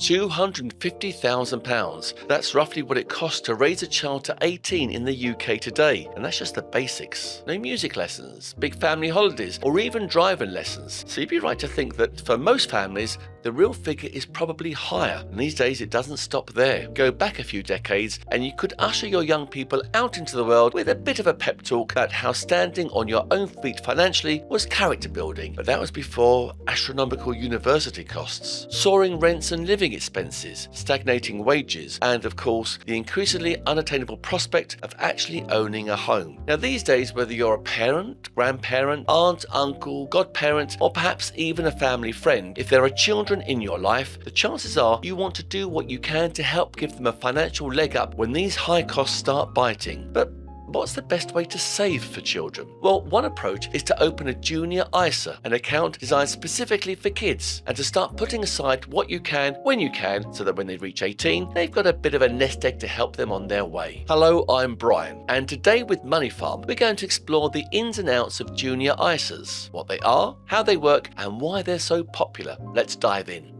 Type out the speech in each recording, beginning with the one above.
£250,000. That's roughly what it costs to raise a child to 18 in the UK today, and that's just the basics. No music lessons, big family holidays, or even driving lessons. So you'd be right to think that for most families, the real figure is probably higher, and these days it doesn't stop there. Go back a few decades and you could usher your young people out into the world with a bit of a pep talk about how standing on your own feet financially was character building, but that was before astronomical university costs, soaring rents and living expenses, stagnating wages, and of course the increasingly unattainable prospect of actually owning a home. Now these days, whether you're a parent, grandparent, aunt, uncle, godparent, or perhaps even a family friend, if there are children in your life, the chances are you want to do what you can to help give them a financial leg up when these high costs start biting. But what's the best way to save for children? Well, one approach is to open a junior ISA, an account designed specifically for kids, and to start putting aside what you can when you can, so that when they reach 18, they've got a bit of a nest egg to help them on their way. Hello, I'm Brian, and today with MoneyFarm, we're going to explore the ins and outs of junior ISAs, what they are, how they work, and why they're so popular. Let's dive in.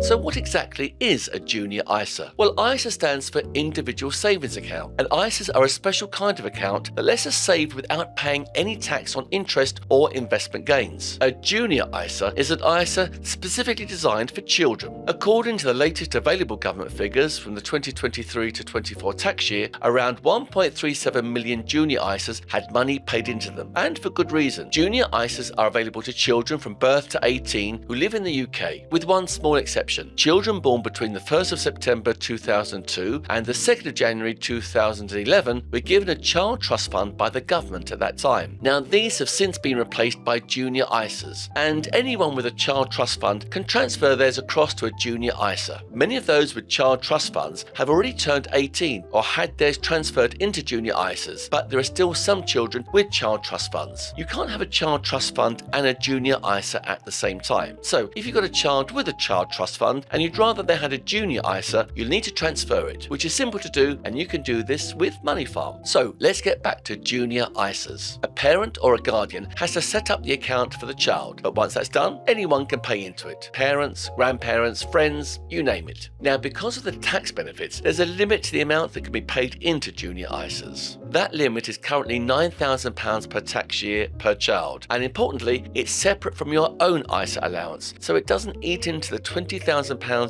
So what exactly is a junior ISA? Well, ISA stands for Individual Savings Account, and ISAs are a special kind of account that lets us save without paying any tax on interest or investment gains. A junior ISA is an ISA specifically designed for children. According to the latest available government figures from the 2023 to 24 tax year, around 1.37 million junior ISAs had money paid into them, and for good reason. Junior ISAs are available to children from birth to 18 who live in the UK, with one small exception. Children born between the 1st of September 2002 and the 2nd of January 2011 were given a child trust fund by the government at that time. Now, these have since been replaced by junior ISAs, and anyone with a child trust fund can transfer theirs across to a junior ISA. Many of those with child trust funds have already turned 18 or had theirs transferred into junior ISAs, but there are still some children with child trust funds. You can't have a child trust fund and a junior ISA at the same time. So if you've got a child with a child trust fund and you'd rather they had a junior ISA, you'll need to transfer it, which is simple to do, and you can do this with MoneyFarm. So let's get back to junior ISAs. A parent or a guardian has to set up the account for the child, but once that's done, anyone can pay into it. Parents, grandparents, friends, you name it. Now, because of the tax benefits, there's a limit to the amount that can be paid into junior ISAs. That limit is currently £9,000 per tax year per child, and importantly, it's separate from your own ISA allowance, so it doesn't eat into the £20,000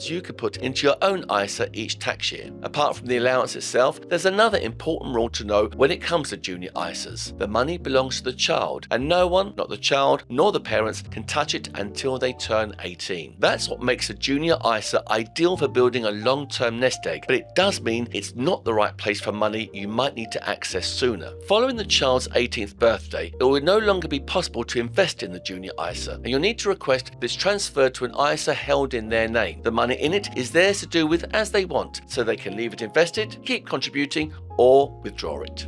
you could put into your own ISA each tax year. Apart from the allowance itself, there's another important rule to know when it comes to junior ISAs. The money belongs to the child, and no one, not the child nor the parents, can touch it until they turn 18. That's what makes a junior ISA ideal for building a long-term nest egg, but it does mean it's not the right place for money you might need to access sooner. Following the child's 18th birthday, it will no longer be possible to invest in the junior ISA, and you'll need to request this transferred to an ISA held in their name. The money in it is theirs to do with as they want, so they can leave it invested, keep contributing, or withdraw it.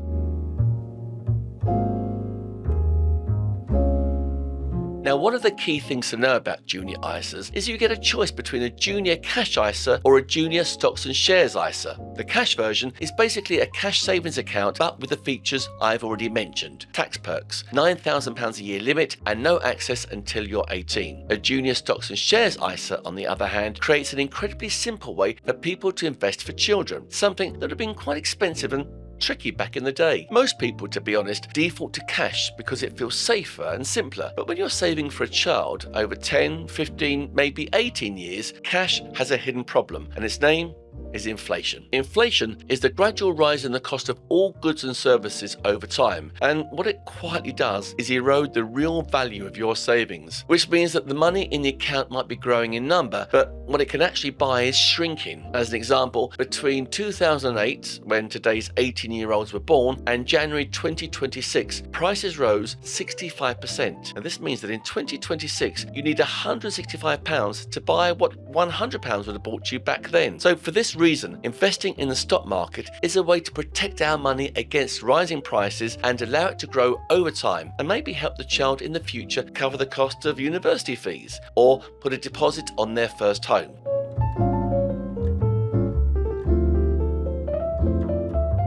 Now, one of the key things to know about junior ISAs is you get a choice between a junior cash ISA or a junior stocks and shares ISA. The cash version is basically a cash savings account, but with the features I've already mentioned. Tax perks, £9,000 a year limit, and no access until you're 18. A junior stocks and shares ISA, on the other hand, creates an incredibly simple way for people to invest for children, something that had been quite expensive and tricky back in the day. Most people, to be honest, default to cash because it feels safer and simpler. But when you're saving for a child over 10, 15, maybe 18 years, cash has a hidden problem, and its name is inflation. Inflation is the gradual rise in the cost of all goods and services over time, and what it quietly does is erode the real value of your savings, which means that the money in the account might be growing in number, but what it can actually buy is shrinking. As an example, between 2008, when today's 18-year-olds were born, and January 2026, prices rose 65%. And this means that in 2026, you need £165 to buy what £100 would have bought you back then. So for this reason, investing in the stock market is a way to protect our money against rising prices and allow it to grow over time, and maybe help the child in the future cover the cost of university fees or put a deposit on their first home.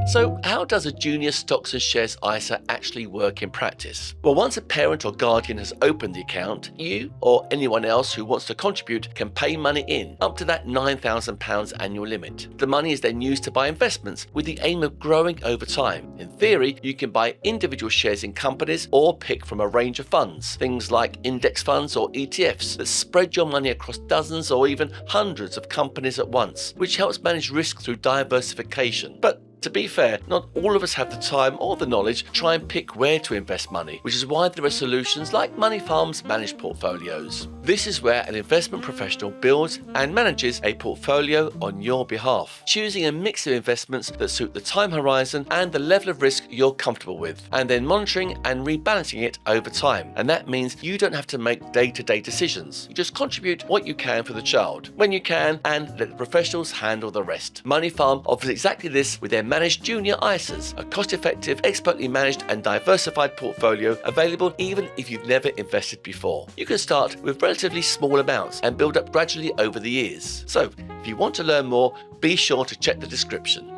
So how does a junior stocks and shares ISA actually work in practice? Well, once a parent or guardian has opened the account, you or anyone else who wants to contribute can pay money in, up to that £9,000 annual limit. The money is then used to buy investments with the aim of growing over time. In theory, you can buy individual shares in companies or pick from a range of funds, things like index funds or ETFs that spread your money across dozens or even hundreds of companies at once, which helps manage risk through diversification. But to be fair, not all of us have the time or the knowledge to try and pick where to invest money, which is why there are solutions like MoneyFarm's managed portfolios. This is where an investment professional builds and manages a portfolio on your behalf, choosing a mix of investments that suit the time horizon and the level of risk you're comfortable with, and then monitoring and rebalancing it over time. And that means you don't have to make day-to-day decisions. You just contribute what you can for the child, when you can, and let the professionals handle the rest. MoneyFarm offers exactly this with their managed junior ISAs, a cost-effective, expertly managed and diversified portfolio available even if you've never invested before. You can start with relatively small amounts and build up gradually over the years. So, if you want to learn more, be sure to check the description.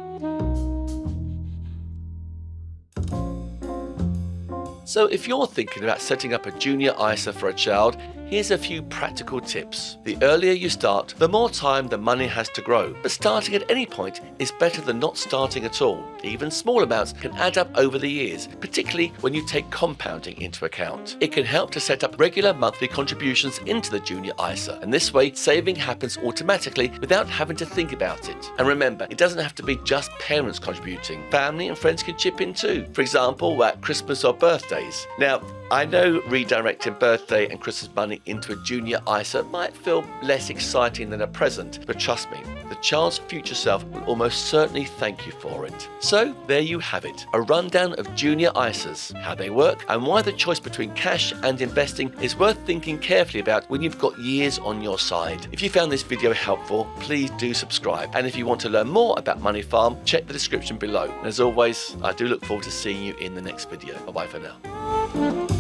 So if you're thinking about setting up a junior ISA for a child, here's a few practical tips. The earlier you start, the more time the money has to grow. But starting at any point is better than not starting at all. Even small amounts can add up over the years, particularly when you take compounding into account. It can help to set up regular monthly contributions into the junior ISA, and this way saving happens automatically without having to think about it. And remember, it doesn't have to be just parents contributing. Family and friends can chip in too. For example, at Christmas or birthdays. Now, I know redirecting birthday and Christmas money into a junior ISA might feel less exciting than a present, but trust me, the child's future self will almost certainly thank you for it. So there you have it, a rundown of junior ISAs, how they work, and why the choice between cash and investing is worth thinking carefully about when you've got years on your side. If you found this video helpful, please do subscribe. And if you want to learn more about MoneyFarm, check the description below. And as always, I do look forward to seeing you in the next video. Bye bye for now.